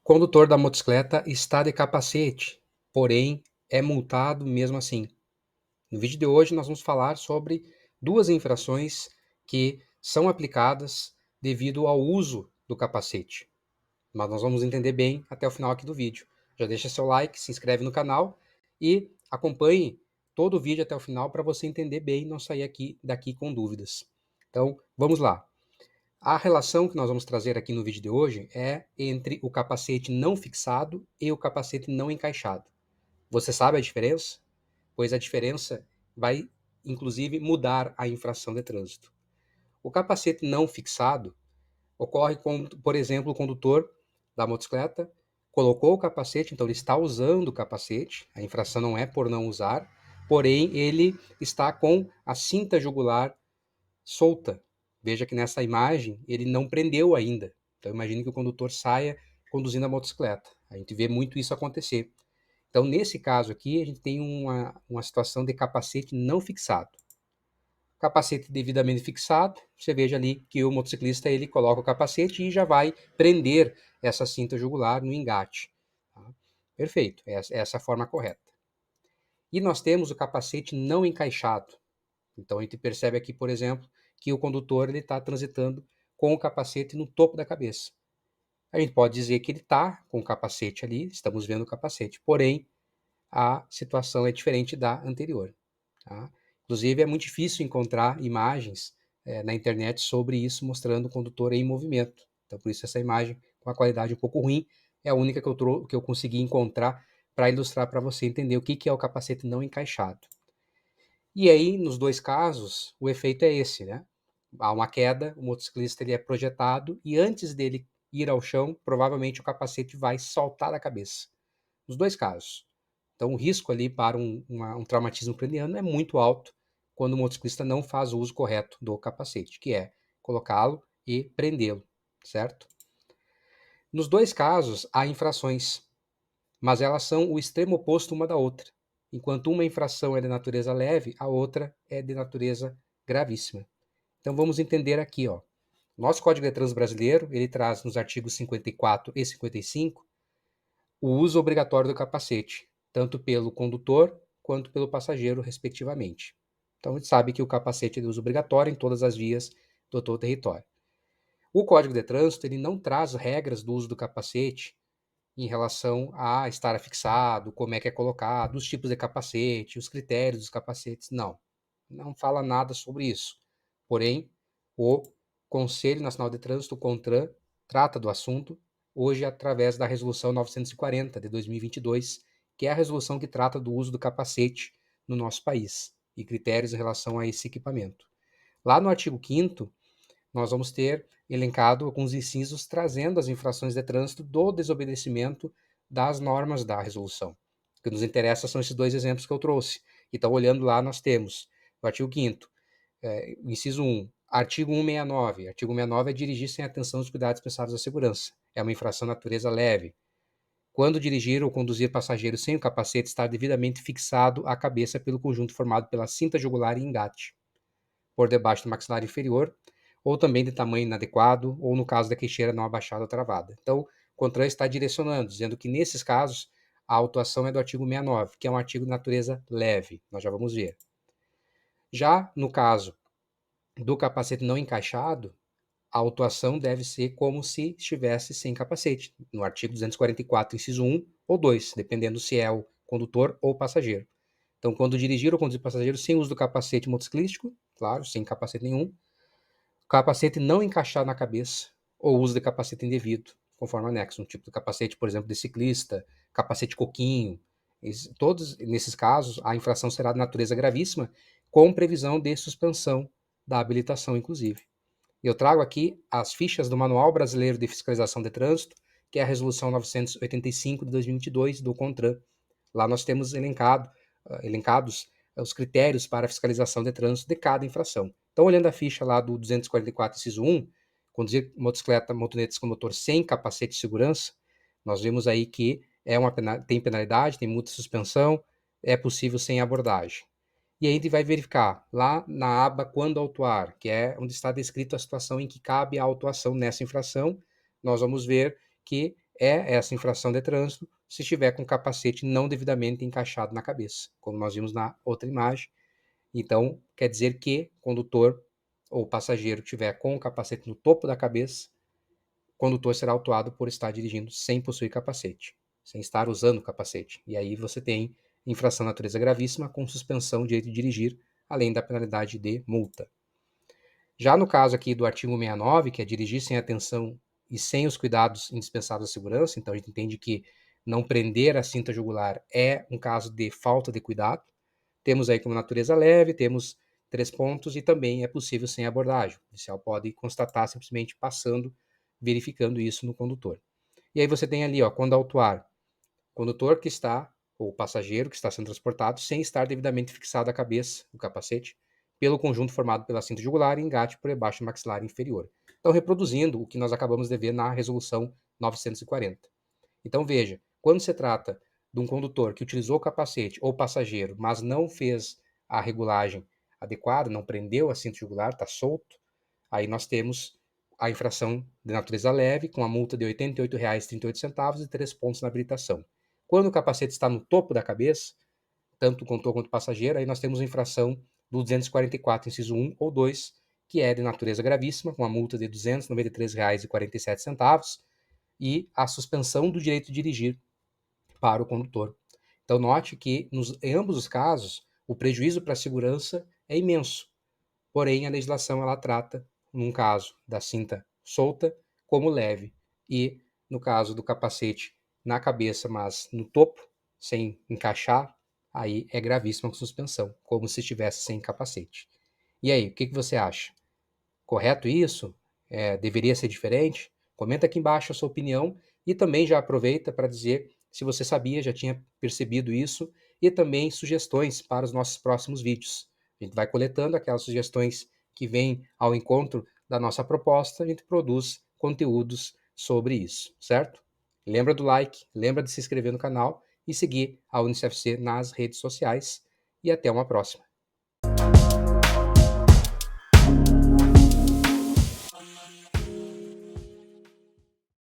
Condutor da motocicleta está de capacete, porém é multado mesmo assim. No vídeo de hoje nós vamos falar sobre duas infrações que são aplicadas devido ao uso do capacete. Mas nós vamos entender bem até o final aqui do vídeo. Já deixa seu like, se inscreve no canal e acompanhe todo o vídeo até o final para você entender bem e não sair daqui com dúvidas. Então, vamos lá. A relação que nós vamos trazer aqui no vídeo de hoje é entre o capacete não fixado e o capacete não encaixado. Você sabe a diferença? Pois a diferença vai, inclusive, mudar a infração de trânsito. O capacete não fixado ocorre quando, por exemplo, o condutor da motocicleta colocou o capacete, então ele está usando o capacete, a infração não é por não usar, porém ele está com a cinta jugular solta. Veja que nessa imagem ele não prendeu ainda. Então imagine que o condutor saia conduzindo a motocicleta. A gente vê muito isso acontecer. Então nesse caso aqui a gente tem uma situação de capacete não fixado. Capacete devidamente fixado, você veja ali que o motociclista ele coloca o capacete e já vai prender essa cinta jugular no engate. Tá? Perfeito, essa é a forma correta. E nós temos o capacete não encaixado. Então a gente percebe aqui, por exemplo, que o condutor está transitando com o capacete no topo da cabeça. A gente pode dizer que ele está com o capacete ali, estamos vendo o capacete, porém a situação é diferente da anterior. Tá? Inclusive é muito difícil encontrar imagens na internet sobre isso, mostrando o condutor em movimento. Então por isso essa imagem com a qualidade um pouco ruim é a única que eu consegui encontrar para ilustrar para você entender o que é o capacete não encaixado. E aí, nos dois casos, o efeito é esse, né? Há uma queda, o motociclista ele é projetado e antes dele ir ao chão, provavelmente o capacete vai saltar da cabeça. Nos dois casos. Então, o risco ali para um traumatismo craniano é muito alto quando o motociclista não faz o uso correto do capacete, que é colocá-lo e prendê-lo, certo? Nos dois casos, há infrações, mas elas são o extremo oposto uma da outra. Enquanto uma infração é de natureza leve, a outra é de natureza gravíssima. Então vamos entender aqui, ó. Nosso Código de Trânsito brasileiro, ele traz nos artigos 54 e 55 o uso obrigatório do capacete, tanto pelo condutor quanto pelo passageiro, respectivamente. Então a gente sabe que o capacete é de uso obrigatório em todas as vias do todo o território. O Código de Trânsito, ele não traz regras do uso do capacete em relação a estar afixado, como é que é colocado, os tipos de capacete, os critérios dos capacetes. Não, não fala nada sobre isso. Porém, o Conselho Nacional de Trânsito, o CONTRAN, trata do assunto hoje através da Resolução 940 de 2022, que é a resolução que trata do uso do capacete no nosso país e critérios em relação a esse equipamento. Lá no artigo 5º, nós vamos ter elencado alguns incisos trazendo as infrações de trânsito do desobedecimento das normas da resolução. O que nos interessa são esses dois exemplos que eu trouxe. Então, olhando lá, nós temos no artigo 5º, inciso 1, artigo 169. Artigo 169 é dirigir sem atenção aos cuidados prestados à segurança. É uma infração de natureza leve. Quando dirigir ou conduzir passageiro sem o capacete, estar devidamente fixado à cabeça pelo conjunto formado pela cinta jugular e engate, por debaixo do maxilar inferior, ou também de tamanho inadequado, ou no caso da queixeira não abaixada ou travada. Então, o CONTRAN está direcionando, dizendo que nesses casos, a autuação é do artigo 69, que é um artigo de natureza leve. Nós já vamos ver. Já no caso do capacete não encaixado, a autuação deve ser como se estivesse sem capacete, no artigo 244, inciso 1 ou 2, dependendo se é o condutor ou o passageiro. Então, quando dirigir ou conduzir passageiro sem uso do capacete motociclístico, claro, sem capacete nenhum, capacete não encaixado na cabeça ou uso de capacete indevido, conforme anexo. Um tipo de capacete, por exemplo, de ciclista, capacete coquinho. Todos nesses casos, a infração será de natureza gravíssima, com previsão de suspensão da habilitação, inclusive. Eu trago aqui as fichas do Manual Brasileiro de Fiscalização de Trânsito, que é a Resolução 985 de 2022 do CONTRAN. Lá nós temos elencados os critérios para a fiscalização de trânsito de cada infração. Então, olhando a ficha lá do 244, inciso 1, conduzir motocicleta, motonetas com motor sem capacete de segurança, nós vemos aí que tem penalidade, tem multa de suspensão, é possível sem abordagem. E aí a gente vai verificar lá na aba quando autuar, que é onde está descrito a situação em que cabe a autuação nessa infração, nós vamos ver que é essa infração de trânsito se estiver com o capacete não devidamente encaixado na cabeça, como nós vimos na outra imagem. Então, quer dizer que o condutor ou passageiro estiver com o capacete no topo da cabeça, o condutor será autuado por estar dirigindo sem possuir capacete, sem estar usando o capacete. E aí você tem infração de natureza gravíssima com suspensão de direito de dirigir, além da penalidade de multa. Já no caso aqui do artigo 69, que é dirigir sem atenção e sem os cuidados indispensáveis à segurança, então a gente entende que não prender a cinta jugular é um caso de falta de cuidado. Temos aí como natureza leve, temos 3 pontos e também é possível sem abordagem. O policial pode constatar simplesmente passando, verificando isso no condutor. E aí você tem ali, ó, quando autuar, condutor que está, ou passageiro que está sendo transportado sem estar devidamente fixado à cabeça, o capacete, pelo conjunto formado pela cinta jugular e engate por debaixo do maxilar inferior. Então, reproduzindo o que nós acabamos de ver na resolução 940. Então, veja, quando se trata de um condutor que utilizou o capacete ou passageiro, mas não fez a regulagem adequada, não prendeu a cinta jugular, está solto, aí nós temos a infração de natureza leve, com a multa de R$ 88,38 e 3 pontos na habilitação. Quando o capacete está no topo da cabeça, tanto o condutor quanto o passageiro, aí nós temos a infração do 244, inciso 1 ou 2, que é de natureza gravíssima, com a multa de R$ 293,47 e a suspensão do direito de dirigir para o condutor. Então, note que em ambos os casos, o prejuízo para a segurança é imenso. Porém, a legislação ela trata, num caso da cinta solta, como leve. E no caso do capacete na cabeça, mas no topo, sem encaixar, aí é gravíssima com suspensão, como se estivesse sem capacete. E aí, o que você acha? Correto isso? Deveria ser diferente? Comenta aqui embaixo a sua opinião e também já aproveita para dizer se você sabia, já tinha percebido isso e também sugestões para os nossos próximos vídeos. A gente vai coletando aquelas sugestões que vêm ao encontro da nossa proposta, a gente produz conteúdos sobre isso, certo? Lembra do like, lembra de se inscrever no canal e seguir a UnicFC nas redes sociais e até uma próxima.